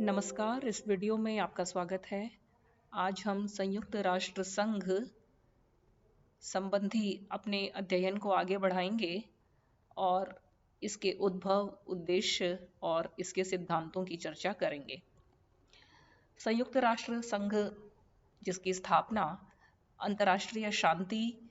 नमस्कार, इस वीडियो में आपका स्वागत है। आज हम संयुक्त राष्ट्र संघ संबंधी अपने अध्ययन को आगे बढ़ाएंगे और इसके उद्भव, उद्देश्य और इसके सिद्धांतों की चर्चा करेंगे। संयुक्त राष्ट्र संघ जिसकी स्थापना अंतर्राष्ट्रीय शांति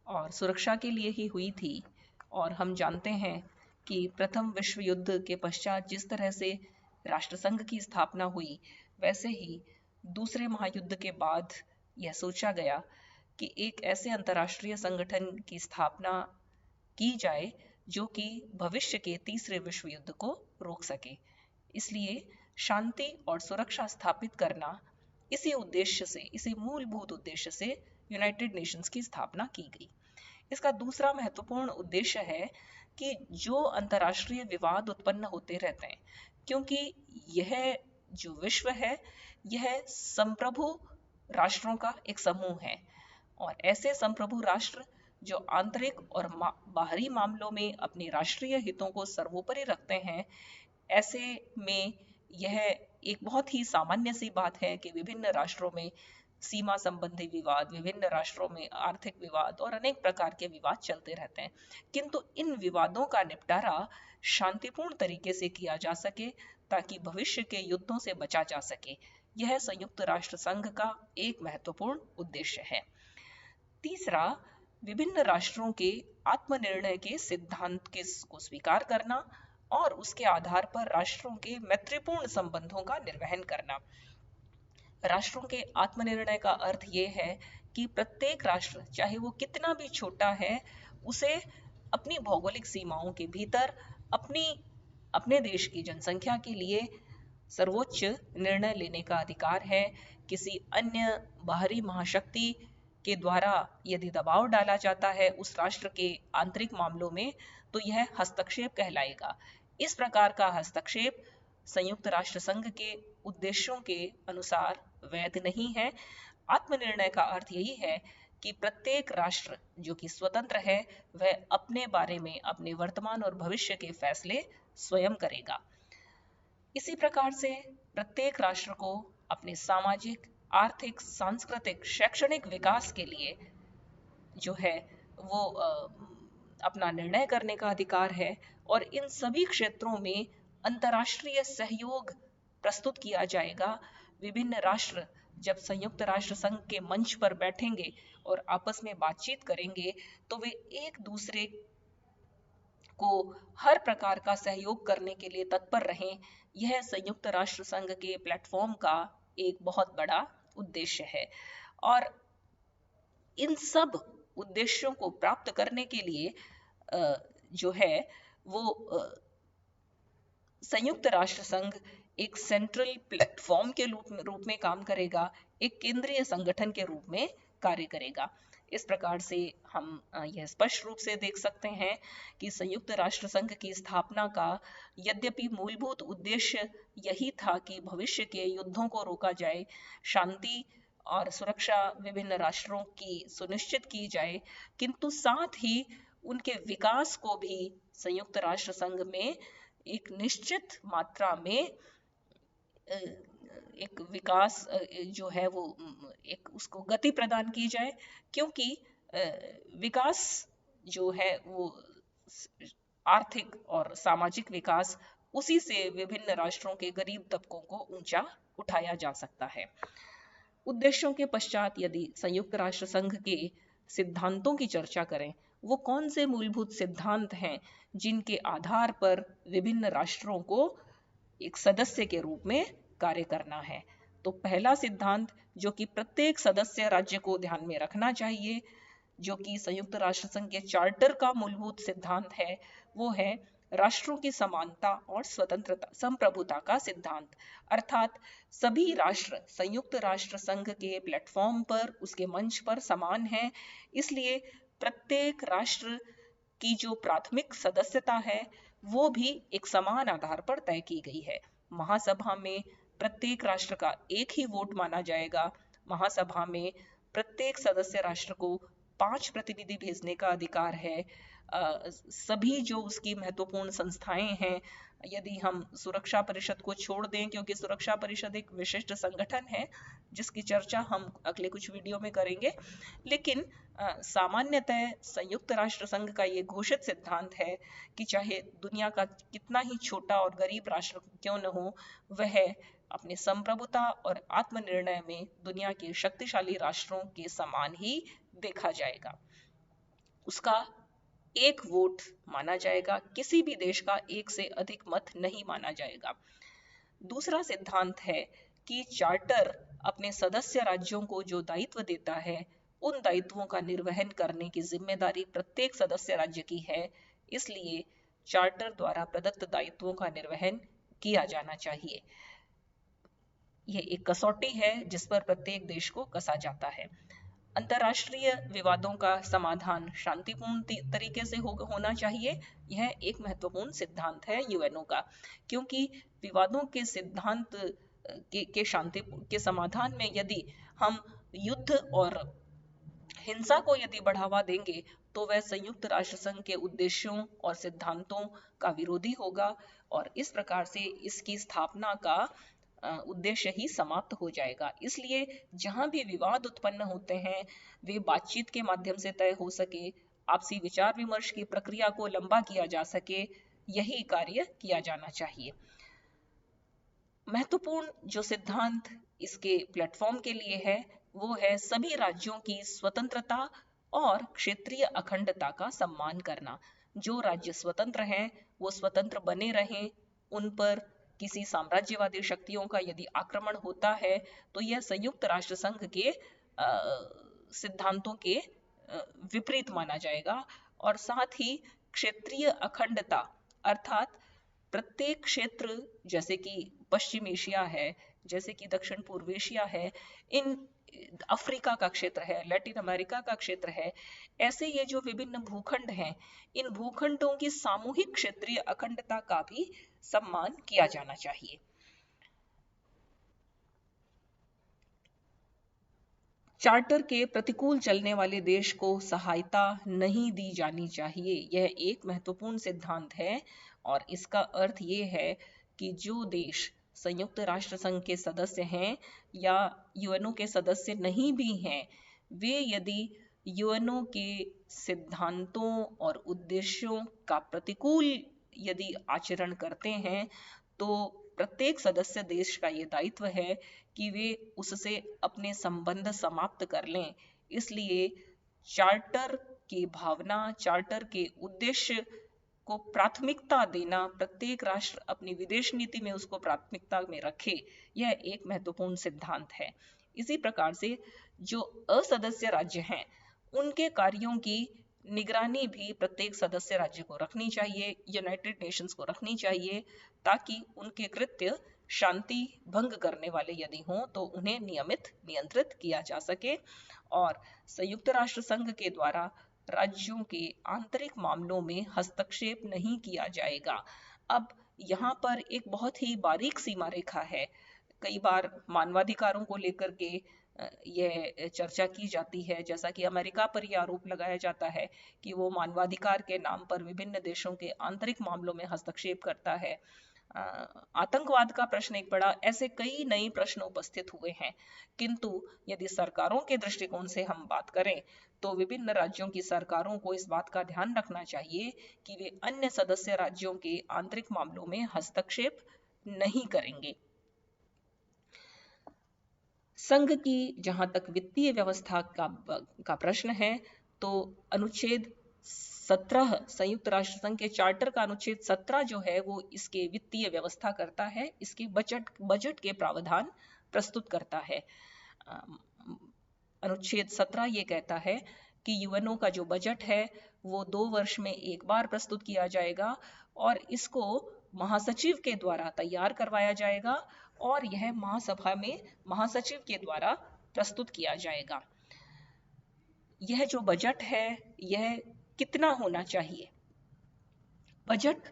और सुरक्षा के लिए ही हुई थी, और हम जानते हैं कि प्रथम विश्व युद्ध के पश्चात जिस तरह से राष्ट्रसंघ की स्थापना हुई, वैसे ही दूसरे महायुद्ध के बाद यह सोचा गया कि एक ऐसे अंतर्राष्ट्रीय संगठन की स्थापना की जाए जो कि भविष्य के तीसरे विश्व युद्ध को रोक सके। इसलिए शांति और सुरक्षा स्थापित करना, इसी मूलभूत उद्देश्य से यूनाइटेड नेशंस की स्थापना की गई। इसका दूसरा महत्वपूर्ण उद्देश्य है कि जो अंतर्राष्ट्रीय विवाद उत्पन्न होते रहते हैं, क्योंकि यह जो विश्व है यह संप्रभु राष्ट्रों का एक समूह है, और ऐसे संप्रभु राष्ट्र जो आंतरिक और बाहरी मामलों में अपने राष्ट्रीय हितों को सर्वोपरि रखते हैं, ऐसे में यह एक बहुत ही सामान्य सी बात है कि विभिन्न राष्ट्रों में सीमा संबंधी विवाद, विभिन्न राष्ट्रों में आर्थिक विवाद और अनेक प्रकार के विवाद चलते रहते हैं। किंतु इन विवादों का निपटारा शांतिपूर्ण तरीके से किया जा सके ताकि भविष्य के युद्धों से बचा जा सके। यह संयुक्त राष्ट्र संघ का एक महत्वपूर्ण उद्देश्य है। तीसरा, विभिन्न राष्ट्रों के आत्मनिर्णय के सिद्धांत को स्वीकार करना और उसके आधार पर राष्ट्रों के मैत्रीपूर्ण संबंधों का निर्वहन करना। राष्ट्रों के आत्मनिर्णय का अर्थ ये है कि प्रत्येक राष्ट्र, चाहे वो कितना भी छोटा है, उसे अपनी भौगोलिक सीमाओं के भीतर अपने देश की जनसंख्या के लिए सर्वोच्च निर्णय लेने का अधिकार है। किसी अन्य बाहरी महाशक्ति के द्वारा यदि दबाव डाला जाता है उस राष्ट्र के आंतरिक मामलों में, तो यह हस्तक्षेप कहलाएगा। इस प्रकार का हस्तक्षेप संयुक्त राष्ट्र संघ के उद्देश्यों के अनुसार वैध नहीं है। आत्मनिर्णय का अर्थ यही है कि प्रत्येक राष्ट्र जो कि स्वतंत्र है, वह अपने बारे में अपने वर्तमान और भविष्य के फैसले स्वयं करेगा। इसी प्रकार से प्रत्येक राष्ट्र को अपने सामाजिक, आर्थिक, सांस्कृतिक, शैक्षणिक विकास के लिए जो है वो अपना निर्णय करने का अधिकार है, और इन सभी क्षेत्रों में अंतर्राष्ट्रीय सहयोग प्रस्तुत किया जाएगा। विभिन्न राष्ट्र जब संयुक्त राष्ट्र संघ के मंच पर बैठेंगे और आपस में बातचीत करेंगे, तो वे एक दूसरे को हर प्रकार का सहयोग करने के लिए तत्पर रहें। यह संयुक्त राष्ट्र संघ के प्लेटफॉर्म का एक बहुत बड़ा उद्देश्य है, और इन सब उद्देश्यों को प्राप्त करने के लिए जो है वो संयुक्त राष्ट्र संघ एक सेंट्रल प्लेटफॉर्म के रूप में काम करेगा, एक केंद्रीय संगठन के रूप में कार्य करेगा। इस प्रकार से हम यह स्पष्ट रूप से देख सकते हैं कि संयुक्त राष्ट्र संघ की स्थापना का यद्यपि मूलभूत उद्देश्य यही था कि भविष्य के युद्धों को रोका जाए, शांति और सुरक्षा विभिन्न राष्ट्रों की सुनिश्चित की जाए, किंतु साथ ही उनके विकास को भी संयुक्त राष्ट्र संघ में एक निश्चित मात्रा में एक विकास जो है वो एक उसको गति प्रदान की जाए, क्योंकि विकास जो है वो आर्थिक और सामाजिक विकास, उसी से विभिन्न राष्ट्रों के गरीब तबकों को ऊंचा उठाया जा सकता है। उद्देश्यों के पश्चात यदि संयुक्त राष्ट्र संघ के सिद्धांतों की चर्चा करें, वो कौन से मूलभूत सिद्धांत हैं जिनके आधार पर विभिन्न राष्ट्रों को एक सदस्य के रूप में कार्य करना है। तो पहला सिद्धांत जो कि प्रत्येक सदस्य राज्य को ध्यान में रखना चाहिए, जो कि संयुक्त राष्ट्र संघ के चार्टर का मूलभूत सिद्धांत है, वो है राष्ट्रों की समानता और स्वतंत्रता, संप्रभुता का सिद्धांत। अर्थात सभी राष्ट्र संयुक्त राष्ट्र संघ के प्लेटफॉर्म पर, उसके मंच पर समान हैं। इसलिए प्रत्येक राष्ट्र की जो प्राथमिक सदस्यता है वो भी एक समान आधार पर तय की गई है। महासभा में प्रत्येक राष्ट्र का एक ही वोट माना जाएगा। महासभा में प्रत्येक सदस्य राष्ट्र को 5 प्रतिनिधि भेजने का अधिकार है। सभी जो उसकी महत्वपूर्ण संस्थाएं हैं यदि हम सुरक्षा परिषद को छोड़ दें, क्योंकि सुरक्षा परिषद एक विशिष्ट संगठन है जिसकी चर्चा हम अगले कुछ वीडियो में करेंगे, लेकिन सामान्यतः संयुक्त राष्ट्र संघ का ये घोषित सिद्धांत है कि चाहे दुनिया का कितना ही छोटा और गरीब राष्ट्र क्यों न हो, वह अपने संप्रभुता और आत्मनिर्णय में दुनिया के शक्तिशाली राष्ट्रों के समान ही देखा जाएगा। उसका एक वोट माना जाएगा, किसी भी देश का एक से अधिक मत नहीं माना जाएगा। दूसरा सिद्धांत है कि चार्टर अपने सदस्य राज्यों को जो दायित्व देता है, उन दायित्वों का निर्वहन करने की जिम्मेदारी प्रत्येक सदस्य राज्य की है, इसलिए चार्टर द्वारा प्रदत्त दायित्वों का निर्वहन किया जाना चाहिए। यह एक कसौटी है जिस पर प्रत्येक देश को कसा जाता है। अंतर्राष्ट्रीय विवादों का समाधान शांतिपूर्ण तरीके से होना चाहिए। यह एक महत्वपूर्ण सिद्धांत है यूएनओ का, क्योंकि विवादों के सिद्धांत के शांति के समाधान में यदि हम युद्ध और हिंसा को यदि बढ़ावा देंगे तो वह संयुक्त राष्ट्र संघ के उद्देश्यों और सिद्धांतों का विरोधी होगा, और इस प्रकार से इसकी स्थापना का उद्देश्य ही समाप्त हो जाएगा। इसलिए जहां भी विवाद उत्पन्न होते हैं वे बातचीत के माध्यम से तय हो सके, आपसी विचार विमर्श की प्रक्रिया को लंबा किया जा सके, यही कार्य किया जाना चाहिए। महत्वपूर्ण जो सिद्धांत इसके प्लेटफॉर्म के लिए है वो है सभी राज्यों की स्वतंत्रता और क्षेत्रीय अखंडता का सम्मान करना। जो राज्य स्वतंत्र हैं वो स्वतंत्र बने रहें, उन पर किसी साम्राज्यवादी शक्तियों का यदि आक्रमण होता है तो यह संयुक्त राष्ट्र संघ के सिद्धांतों के विपरीत माना जाएगा। और साथ ही क्षेत्रीय अखंडता अर्थात प्रत्येक क्षेत्र, जैसे कि पश्चिम एशिया है, जैसे कि दक्षिण पूर्व एशिया है, इन अफ्रीका का क्षेत्र है, लैटिन अमेरिका का क्षेत्र है, ऐसे ये जो विभिन्न भूखंड हैं, इन भूखंडों की सामूहिक क्षेत्रीय अखंडता का भी सम्मान किया जाना चाहिए। चार्टर के प्रतिकूल चलने वाले देश को सहायता नहीं दी जानी चाहिए। यह एक महत्वपूर्ण सिद्धांत है और इसका अर्थ ये है कि जो देश संयुक्त राष्ट्र संघ के सदस्य हैं या यूएनओ के सदस्य नहीं भी हैं, वे यदि यूएनओ के सिद्धांतों और उद्देश्यों का प्रतिकूल यदि आचरण करते हैं तो प्रत्येक सदस्य देश का ये दायित्व है कि वे उससे अपने संबंध समाप्त कर लें। इसलिए चार्टर की भावना, चार्टर के उद्देश्य को प्राथमिकता देना, प्रत्येक राष्ट्र अपनी विदेश नीति में उसको प्राथमिकता में रखे, यह एक महत्वपूर्ण सिद्धांत है। इसी प्रकार से जो असदस्य राज्य हैं उनके कार्यों की निगरानी भी प्रत्येक सदस्य राज्य को रखनी चाहिए, यूनाइटेड नेशंस को रखनी चाहिए, ताकि उनके कृत्य शांति भंग करने वाले यदि हों तो उन्हें नियंत्रित किया जा सके। और संयुक्त राष्ट्र संघ के द्वारा राज्यों के आंतरिक मामलों में हस्तक्षेप नहीं किया जाएगा। अब यहाँ पर एक बहुत ही बारीक सीमा रेखा है। कई बार मानवाधिकारों को लेकर के यह चर्चा की जाती है, जैसा कि अमेरिका पर यह आरोप लगाया जाता है कि वो मानवाधिकार के नाम पर विभिन्न देशों के आंतरिक मामलों में हस्तक्षेप करता है। आतंकवाद का प्रश्न एक बड़ा, ऐसे कई नए प्रश्न उपस्थित हुए हैं, किंतु यदि सरकारों के दृष्टिकोण से हम बात करें तो विभिन्न राज्यों की सरकारों को इस बात का ध्यान रखना चाहिए कि वे अन्य सदस्य राज्यों के आंतरिक मामलों में हस्तक्षेप नहीं करेंगे। संघ की जहां तक वित्तीय व्यवस्था का प्रश्न है तो अनुच्छेद 17 संयुक्त राष्ट्र संघ के चार्टर का अनुच्छेद 17 जो है वो इसके वित्तीय व्यवस्था करता है, इसके बजट के प्रावधान प्रस्तुत करता है। अनुच्छेद 17 ये कहता है कि यूएनओ का जो बजट है वो 2 वर्ष में एक बार प्रस्तुत किया जाएगा और इसको महासचिव के द्वारा तैयार करवाया जाएगा और यह महासभा में महासचिव के द्वारा प्रस्तुत किया जाएगा। यह जो बजट है यह कितना होना चाहिए, बजट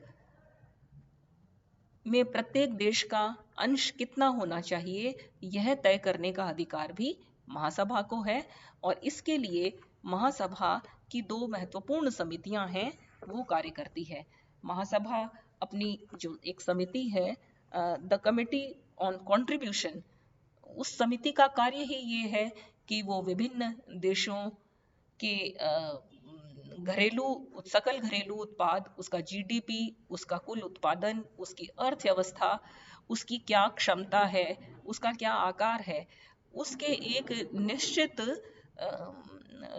में प्रत्येक देश का अंश कितना होना चाहिए, यह तय करने का अधिकार भी महासभा को है। और इसके लिए महासभा की 2 महत्वपूर्ण समितियां हैं वो कार्य करती है। महासभा अपनी जो एक समिति है, द कमिटी ऑन कंट्रीब्यूशन, उस समिति का कार्य ही ये है कि वो विभिन्न देशों के सकल घरेलू उत्पाद, उसका जीडीपी, उसका कुल उत्पादन, उसकी अर्थव्यवस्था, उसकी क्या क्षमता है, उसका क्या आकार है, उसके एक निश्चित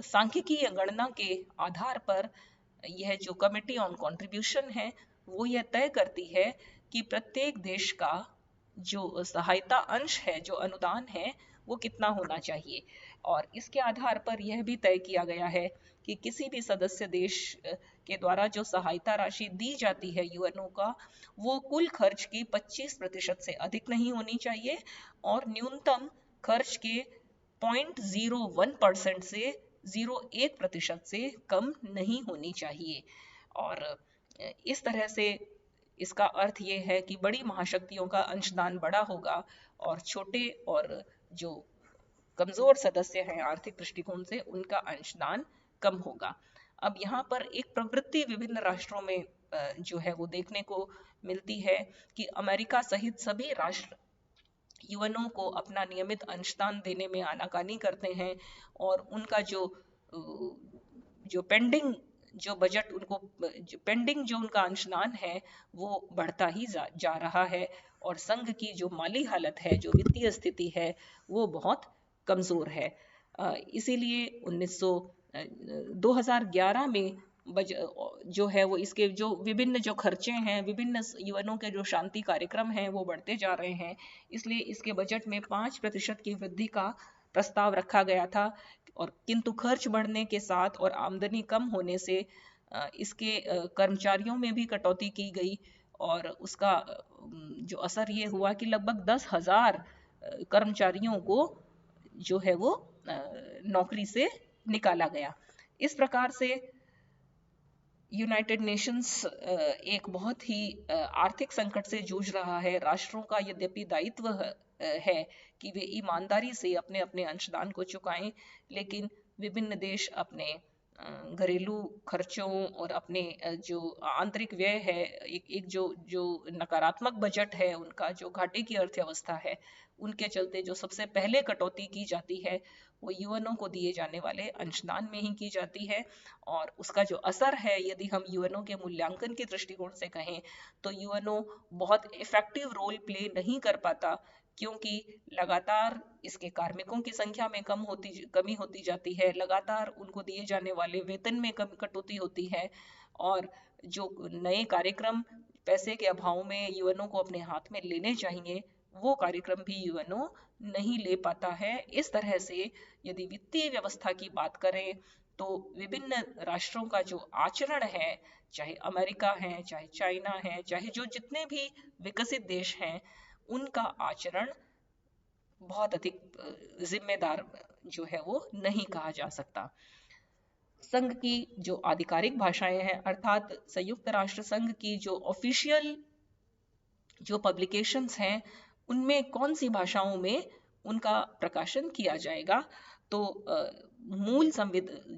सांख्यिकीय गणना के आधार पर यह जो कमिटी ऑन कंट्रीब्यूशन है वो यह तय करती है कि प्रत्येक देश का जो सहायता अंश है, जो अनुदान है, वो कितना होना चाहिए। और इसके आधार पर यह भी तय किया गया है कि किसी भी सदस्य देश के द्वारा जो सहायता राशि दी जाती है यूएनओ का, वो कुल खर्च की 25% से अधिक नहीं होनी चाहिए और न्यूनतम खर्च के 0.01% से 0.1% से कम नहीं होनी चाहिए। और इस तरह से इसका अर्थ ये है कि बड़ी महाशक्तियों का अंशदान बड़ा होगा और छोटे और जो कमजोर सदस्य हैं आर्थिक दृष्टिकोण से, उनका अंशदान कम होगा। अब यहाँ पर एक प्रवृत्ति विभिन्न राष्ट्रों में जो है वो देखने को मिलती है कि अमेरिका सहित सभी राष्ट्र यूएनओ को अपना नियमित अंशदान देने में आनाकानी करते हैं और उनका जो पेंडिंग जो बजट उनको पेंडिंग जो उनका अंशदान है वो बढ़ता ही जा रहा है और संघ की जो माली हालत है, जो वित्तीय स्थिति है, वो बहुत कमजोर है। इसीलिए 2011 में जो है वो इसके जो विभिन्न जो खर्चे हैं, विभिन्न यूएनओ के जो शांति कार्यक्रम हैं वो बढ़ते जा रहे हैं। इसलिए इसके बजट में 5% की वृद्धि का प्रस्ताव रखा गया था और किंतु खर्च बढ़ने के साथ और आमदनी कम होने से इसके कर्मचारियों में भी कटौती की गई और उसका जो असर ये हुआ कि लगभग 10,000 कर्मचारियों को जो है वो नौकरी से निकाला गया। इस प्रकार से यूनाइटेड नेशंस एक बहुत ही आर्थिक संकट से जूझ रहा है। राष्ट्रों का यद्यपि दायित्व है कि वे ईमानदारी से अपने अपने अंशदान को चुकाएं, लेकिन विभिन्न देश अपने घरेलू खर्चों और अपने जो आंतरिक व्यय है, एक जो नकारात्मक बजट है, उनका जो घाटे की अर्थव्यवस्था है, उनके चलते जो सबसे पहले कटौती की जाती है वो यूएनओ को दिए जाने वाले अंशदान में ही की जाती है। और उसका जो असर है, यदि हम यूएनओ के मूल्यांकन के दृष्टिकोण से कहें तो यूएनओ बहुत इफेक्टिव रोल प्ले नहीं कर पाता, क्योंकि लगातार इसके कार्मिकों की संख्या में कमी होती जाती है, लगातार उनको दिए जाने वाले वेतन में कटौती होती है और जो नए कार्यक्रम पैसे के अभाव में यूएनओ को अपने हाथ में लेने चाहिए, वो कार्यक्रम भी यूएनओ नहीं ले पाता है। इस तरह से यदि वित्तीय व्यवस्था की बात करें तो विभिन्न राष्ट्रों का जो आचरण है, चाहे अमेरिका है, चाहे चाइना है, चाहे जो जितने भी विकसित देश हैं, उनका आचरण बहुत अधिक जिम्मेदार जो है वो नहीं कहा जा सकता। संघ की जो आधिकारिक भाषाएं हैं, अर्थात संयुक्त राष्ट्र संघ की जो ऑफिशियल जो पब्लिकेशंस हैं, उनमें कौन सी भाषाओं में उनका प्रकाशन किया जाएगा। तो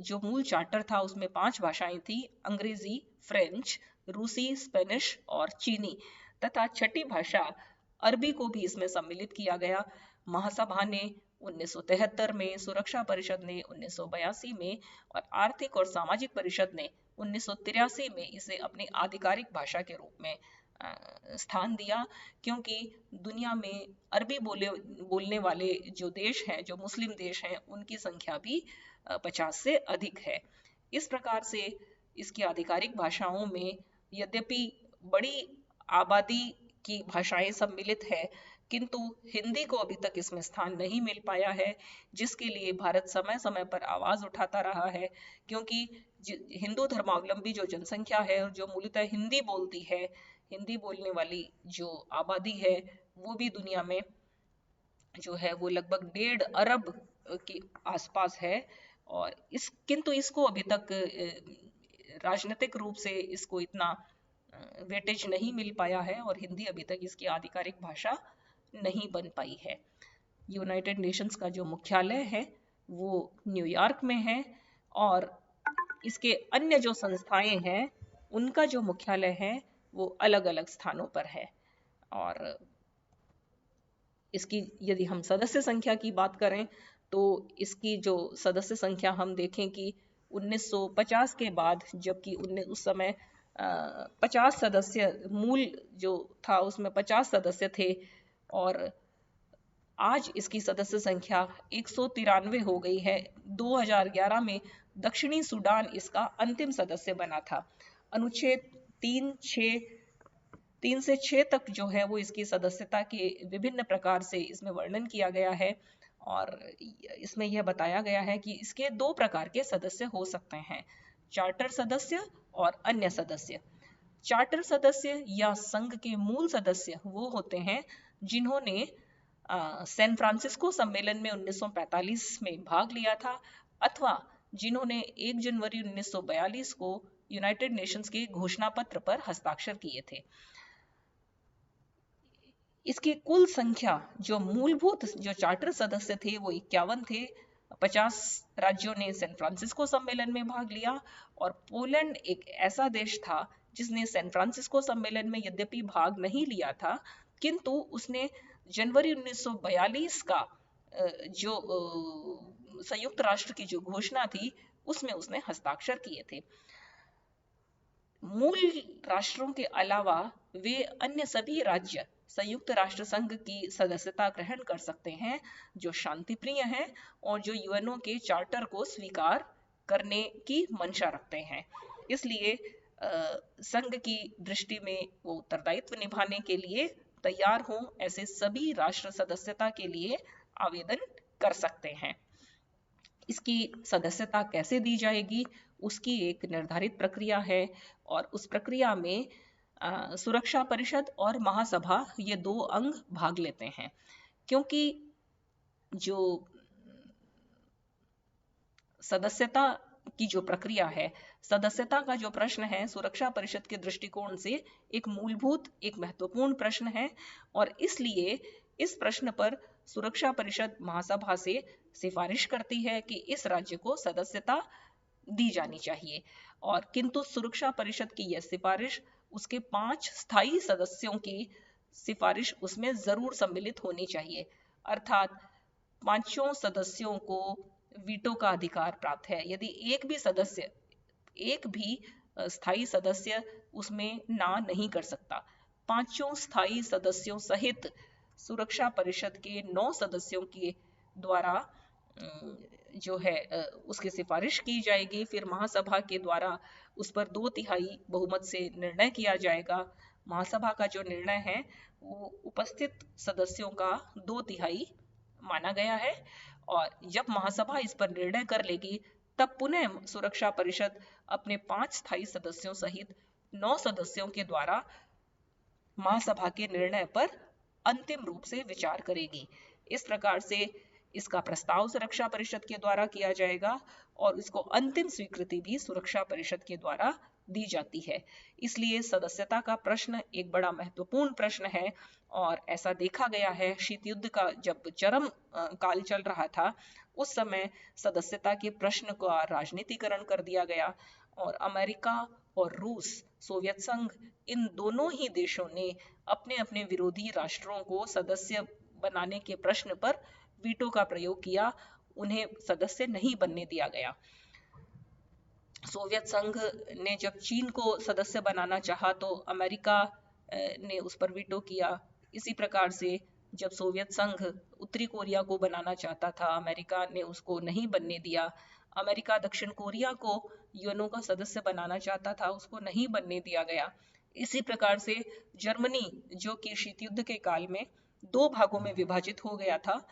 जो मूल चार्टर था उसमें 5 भाषाएं थी, अंग्रेजी, फ्रेंच, रूसी, स्पेनिश और चीनी, तथा छठी भाषा अरबी को भी इसमें सम्मिलित किया गया। महासभा ने 1973 में, सुरक्षा परिषद ने 1982 में और आर्थिक और सामाजिक परिषद ने 1983 में इसे अपनी आधिकारिक भाषा के रूप में स्थान दिया, क्योंकि दुनिया में अरबी बोलने वाले जो देश हैं, जो मुस्लिम देश हैं, उनकी संख्या भी 50 से अधिक है। इस प्रकार से इसकी आधिकारिक भाषाओं में यद्यपि बड़ी आबादी की भाषाएं सम्मिलित है, किंतु हिंदी को अभी तक इसमें स्थान नहीं मिल पाया है, जिसके लिए भारत समय समय पर आवाज उठाता रहा है, क्योंकि हिंदू धर्मावलंबी जो जनसंख्या है और जो मूलतः हिंदी बोलती है, हिंदी बोलने वाली जो आबादी है, वो भी दुनिया में जो है वो लगभग 1.5 अरब के आसपास है। और किंतु इसको अभी तक राजनीतिक रूप से इसको इतना वेटेज नहीं मिल पाया है और हिंदी अभी तक इसकी आधिकारिक भाषा नहीं बन पाई है। यूनाइटेड नेशंस का जो मुख्यालय है वो न्यूयॉर्क में है और इसके अन्य जो संस्थाएं हैं उनका जो मुख्यालय है वो अलग अलग स्थानों पर है। और इसकी यदि हम सदस्य संख्या की बात करें तो इसकी जो सदस्य संख्या हम देखें कि 1950 के बाद, जबकि उस समय 50 सदस्य मूल जो था उसमें 50 सदस्य थे, और आज इसकी सदस्य संख्या 193 हो गई है। 2011 में दक्षिणी सूडान इसका अंतिम सदस्य बना था। अनुच्छेद 3 से 6 तक जो है वो इसकी सदस्यता के विभिन्न प्रकार से इसमें वर्णन किया गया है, और इसमें यह बताया गया है कि इसके 2 प्रकार के सदस्य हो सकते हैं, चार्टर सदस्य और अन्य सदस्य। चार्टर सदस्य या संघ के मूल सदस्य वो होते हैं जिन्होंने सैन फ्रांसिस्को सम्मेलन में 1945 में भाग लिया था, अथवा जिन्होंने 1 जनवरी 1942 को यूनाइटेड नेशंस के घोषणा पत्र पर हस्ताक्षर किए थे। इसकी कुल संख्या जो मूलभूत जो चार्टर सदस्य थे वो 51 थे। 50 राज्यों ने सैन फ्रांसिस्को सम्मेलन में भाग लिया, और पोलैंड एक ऐसा देश था जिसने सैन फ्रांसिस्को सम्मेलन में यद्यपि भाग नहीं लिया था, किंतु उसने जनवरी 1942 का जो संयुक्त राष्ट्र की जो घोषणा थी उसमें उसने हस्ताक्षर किए थे। मूल राष्ट्रों के अलावा वे अन्य सभी राज्य संयुक्त राष्ट्र संघ की सदस्यता ग्रहण कर सकते हैं जो शांति प्रिय हैं और जो यूएनओ के चार्टर को स्वीकार करने की मंशा रखते हैं। इसलिए संघ की दृष्टि में वो उत्तरदायित्व निभाने के लिए तैयार हों, ऐसे सभी राष्ट्र सदस्यता के लिए आवेदन कर सकते हैं। इसकी सदस्यता कैसे दी जाएगी उसकी एक निर्धारित प्रक्रिया है, और उस प्रक्रिया में सुरक्षा परिषद और महासभा ये 2 अंग भाग लेते हैं। क्योंकि जो सदस्यता की जो प्रक्रिया है, सदस्यता का जो प्रश्न है, सुरक्षा परिषद के दृष्टिकोण से एक मूलभूत, एक महत्वपूर्ण प्रश्न है, और इसलिए इस प्रश्न पर सुरक्षा परिषद महासभा से सिफारिश करती है कि इस राज्य को सदस्यता दी जानी चाहिए। और किंतु सुरक्षा परिषद की यह सिफारिश उसके 5 स्थायी सदस्यों की सिफारिश उसमें जरूर सम्मिलित होनी चाहिए, अर्थात 5 सदस्यों को वीटो का अधिकार प्राप्त है। यदि एक भी स्थायी सदस्य उसमें ना नहीं कर सकता। 5 स्थायी सदस्यों सहित सुरक्षा परिषद के 9 सदस्यों के द्वारा जो है उसकी सिफारिश की जाएगी। फिर महासभा के द्वारा उस पर 2/3 बहुमत से निर्णय किया जाएगा। महासभा का जो निर्णय है वो उपस्थित सदस्यों का 2/3 माना गया है, और जब महासभा इस पर निर्णय कर लेगी तब पुनः सुरक्षा परिषद अपने 5 स्थायी सदस्यों सहित 9 सदस्यों के द्वारा महासभा के निर्णय पर अंतिम रूप से विचार करेगी। इस प्रकार से इसका प्रस्ताव सुरक्षा परिषद के द्वारा किया जाएगा और इसको अंतिम स्वीकृति भी सुरक्षा परिषद के द्वारा दी जाती है। इसलिए सदस्यता का प्रश्न एक बड़ा महत्वपूर्ण प्रश्न है, और ऐसा देखा गया है शीत युद्ध का जब चरम काल चल रहा था उस समय सदस्यता के प्रश्न का राजनीतिकरण कर दिया गया, और अमेरिका और रूस, सोवियत संघ, इन दोनों ही देशों ने अपने अपने विरोधी राष्ट्रों को सदस्य बनाने के प्रश्न पर वीटो का प्रयोग किया, उन्हें सदस्य नहीं बनने दिया गया। सोवियत संघ ने जब चीन को सदस्य बनाना चाहा तो अमेरिका ने उस पर वीटो किया। इसी प्रकार से जब सोवियत संघ उत्तरी कोरिया को बनाना चाहता था, अमेरिका ने उसको नहीं बनने दिया। अमेरिका दक्षिण कोरिया को यूएनओ का सदस्य बनाना चाहता था, उसको नहीं बनने दिया गया। इसी प्रकार से जर्मनी, जो कि शीत युद्ध के काल में 2 भागों में विभाजित हो गया था,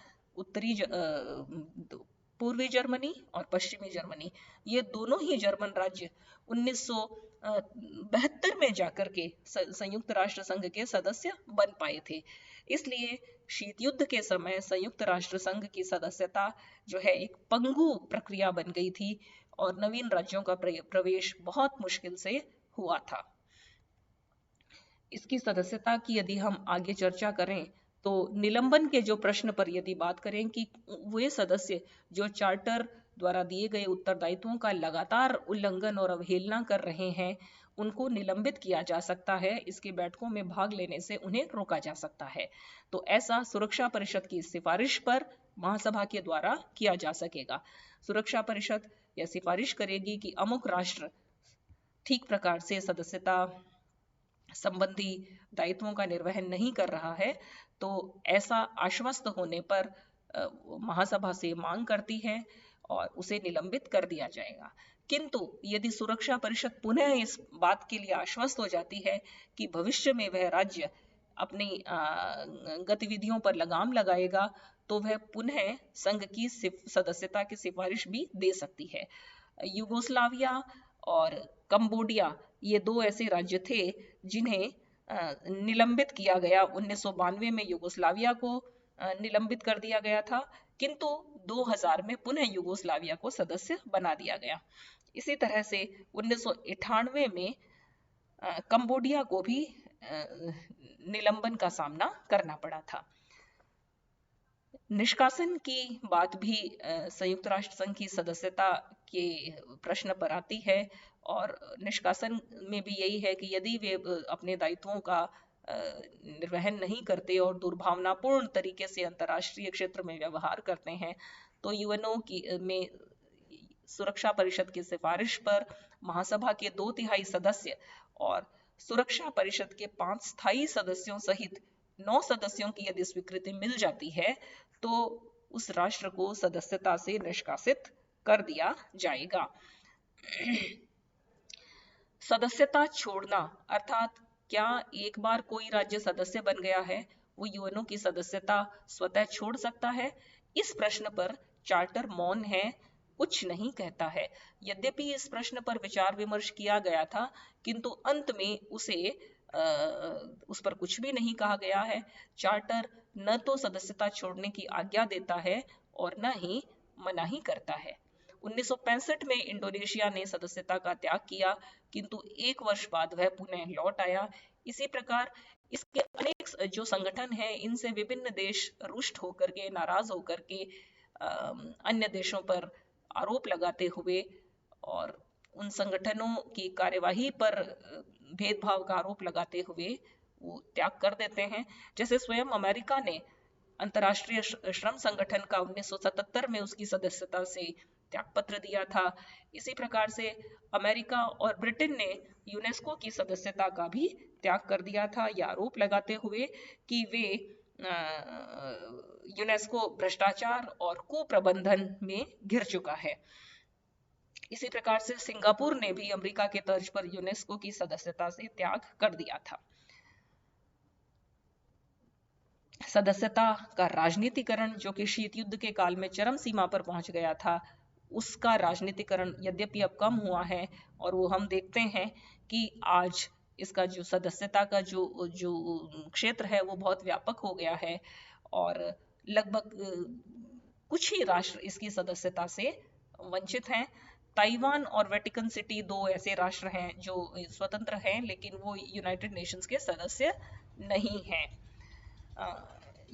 पूर्वी जर्मनी और पश्चिमी जर्मनी, ये दोनों ही जर्मन राज्य 1972 में जाकर के संयुक्त राष्ट्र संघ के सदस्य बन पाए थे। इसलिए शीत युद्ध के समय संयुक्त राष्ट्र संघ की सदस्यता जो है एक पंगु प्रक्रिया बन गई थी, और नवीन राज्यों का प्रवेश बहुत मुश्किल से हुआ था। इसकी सदस्यता की यदि हम आगे चर्चा करें तो निलंबन के जो प्रश्न पर यदि बात करें कि वे सदस्य जो चार्टर द्वारा दिए गए उत्तरदायित्वों का लगातार उल्लंघन और अवहेलना कर रहे हैं, उनको निलंबित किया जा सकता है, इसकी बैठकों में भाग लेने से उन्हें रोका जा सकता है। तो ऐसा सुरक्षा परिषद की सिफारिश पर महासभा के द्वारा किया जा सकेगा। सुरक्षा परिषद यह सिफारिश करेगी कि अमुक राष्ट्र ठीक प्रकार से सदस्यता संबंधी दायित्वों का निर्वहन नहीं कर रहा है, तो ऐसा आश्वस्त होने पर महासभा से मांग करती है और उसे निलंबित कर दिया जाएगा। किंतु यदि सुरक्षा परिषद पुनः इस बात के लिए आश्वस्त हो जाती है कि भविष्य में वह राज्य अपनी गतिविधियों पर लगाम लगाएगा, तो वह पुनः संघ की सदस्यता की सिफारिश भी दे सकती है। यूगोस्लाविया और कंबोडिया ये दो ऐसे राज्य थे जिन्हें निलंबित किया गया। 1992 में यूगोस्लाविया को निलंबित कर दिया गया था, किंतु 2000 में पुनः यूगोस्लाविया को सदस्य बना दिया गया। इसी तरह से 1998 में कंबोडिया को भी निलंबन का सामना करना पड़ा था। निष्कासन की बात भी संयुक्त राष्ट्र संघ की सदस्यता के प्रश्न पर आती है, और निष्कासन में भी यही है कि यदि वे अपने दायित्वों का निर्वहन नहीं करते और दुर्भावनापूर्ण तरीके से अंतर्राष्ट्रीय क्षेत्र में व्यवहार करते हैं, तो यूएनओ की में सुरक्षा परिषद की सिफारिश पर महासभा के 2/3 सदस्य और सुरक्षा परिषद के 5 स्थायी सदस्यों सहित 9 सदस्यों की यदि स्वीकृति मिल जाती है, तो उस राष्ट्र को सदस्यता से निष्कासित कर दिया जाएगा। सदस्यता छोड़ना अर्थात क्या एक बार कोई राज्य सदस्य बन गया है वो यूएनओ की सदस्यता स्वतः छोड़ सकता है? इस प्रश्न पर चार्टर मौन है, कुछ नहीं कहता है। यद्यपि इस प्रश्न पर विचार विमर्श किया गया था, किंतु अंत में उस पर कुछ भी नहीं कहा गया है। चार्टर न तो सदस्यता छोड़ने की आज्ञा देता है और न ही मनाही करता है। 1965 में इंडोनेशिया ने सदस्यता का त्याग किया, किंतु 1 वर्ष बाद वह पुनः लौट आया। इसी प्रकार इसके अनेक जो संगठन हैं, इनसे विभिन्न देश रुष्ट होकर के, नाराज होकर के अन्य देशों पर आरोप लगाते हुए और उन संगठनों की कार्यवाही पर भेदभाव का आरोप लगाते हुए वो त्याग कर देते हैं। जैसे स्वयं अमेरिका ने अंतर्राष्ट्रीय श्रम संगठन का 1977 में उसकी सदस्यता से त्यागपत्र दिया था। इसी प्रकार से अमेरिका और ब्रिटेन ने यूनेस्को की सदस्यता का भी त्याग कर दिया था, यह आरोप लगाते हुए कि वे यूनेस्को भ्रष्टाचार और कुप्रबंधन में घिर चुका है। इसी प्रकार से सिंगापुर ने भी अमेरिका के तर्ज पर यूनेस्को की सदस्यता से त्याग कर दिया था। सदस्यता का राजनीतिकरण, जो कि शीत युद्ध के काल में चरम सीमा पर पहुंच गया था, उसका राजनीतिकरण यद्यपि अब कम हुआ है, और वो हम देखते हैं कि आज इसका जो सदस्यता का जो क्षेत्र है वो बहुत व्यापक हो गया है, और लगभग कुछ ही राष्ट्र इसकी सदस्यता से वंचित हैं। ताइवान और वेटिकन सिटी 2 ऐसे राष्ट्र हैं जो स्वतंत्र हैं, लेकिन वो यूनाइटेड नेशंस के सदस्य नहीं हैं।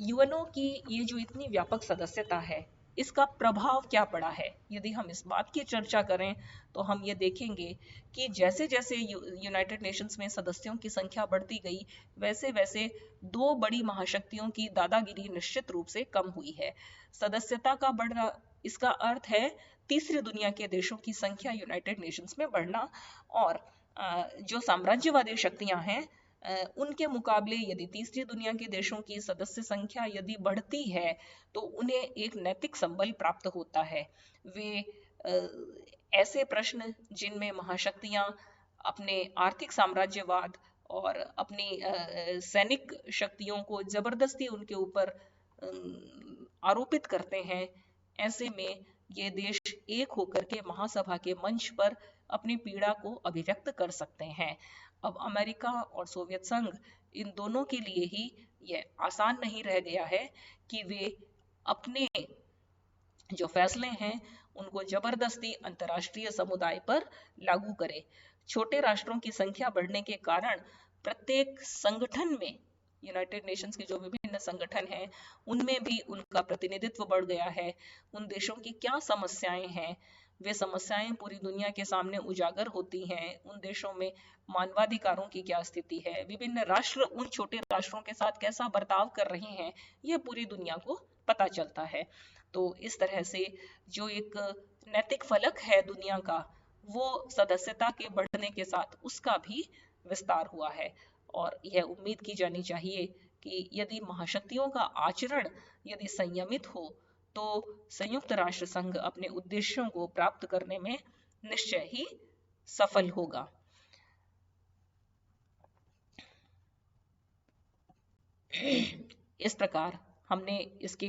यूएनओ की ये जो इतनी व्यापक सदस्यता है, इसका प्रभाव क्या पड़ा है? यदि हम इस बात की चर्चा करें तो हम ये देखेंगे कि जैसे जैसे यूनाइटेड नेशंस में सदस्यों की संख्या बढ़ती गई, वैसे वैसे 2 बड़ी महाशक्तियों की दादागिरी निश्चित रूप से कम हुई है। सदस्यता का बढ़ना, इसका अर्थ है तीसरी दुनिया के देशों की संख्या यूनाइटेड नेशंस में बढ़ना, और जो साम्राज्यवादी शक्तियां हैं उनके मुकाबले यदि तीसरी दुनिया के देशों की सदस्य संख्या यदि बढ़ती है तो उन्हें एक नैतिक संबल प्राप्त होता है। वे ऐसे प्रश्न जिनमें महाशक्तियां अपने आर्थिक साम्राज्यवाद और अपनी सैनिक शक्तियों को जबरदस्ती उनके ऊपर आरोपित करते हैं, ऐसे में ये देश एक होकर के महासभा के मंच पर अपनी पीड़ा को अभिव्यक्त कर सकते हैं। अब अमेरिका और सोवियत संघ, इन दोनों के लिए ही यह आसान नहीं रह गया है कि वे अपने जो फैसले हैं उनको जबरदस्ती अंतर्राष्ट्रीय समुदाय पर लागू करें। छोटे राष्ट्रों की संख्या बढ़ने के कारण प्रत्येक संगठन में, यूनाइटेड नेशंस के जो विभिन्न संगठन हैं उनमें भी उनका प्रतिनिधित्व बढ़ गया है। उन देशों की क्या समस्याएं हैं वे समस्याएं पूरी दुनिया के सामने उजागर होती हैं। उन देशों में मानवाधिकारों की क्या स्थिति है, विभिन्न राष्ट्र उन छोटे राष्ट्रों के साथ कैसा बर्ताव कर रहे हैं, यह पूरी दुनिया को पता चलता है। तो इस तरह से जो एक नैतिक फलक है दुनिया का, वो सदस्यता के बढ़ने के साथ उसका भी विस्तार हुआ है। और यह उम्मीद की जानी चाहिए कि यदि महाशक्तियों का आचरण यदि संयमित हो तो संयुक्त राष्ट्र संघ अपने उद्देश्यों को प्राप्त करने में निश्चय ही सफल होगा। इस प्रकार हमने इसके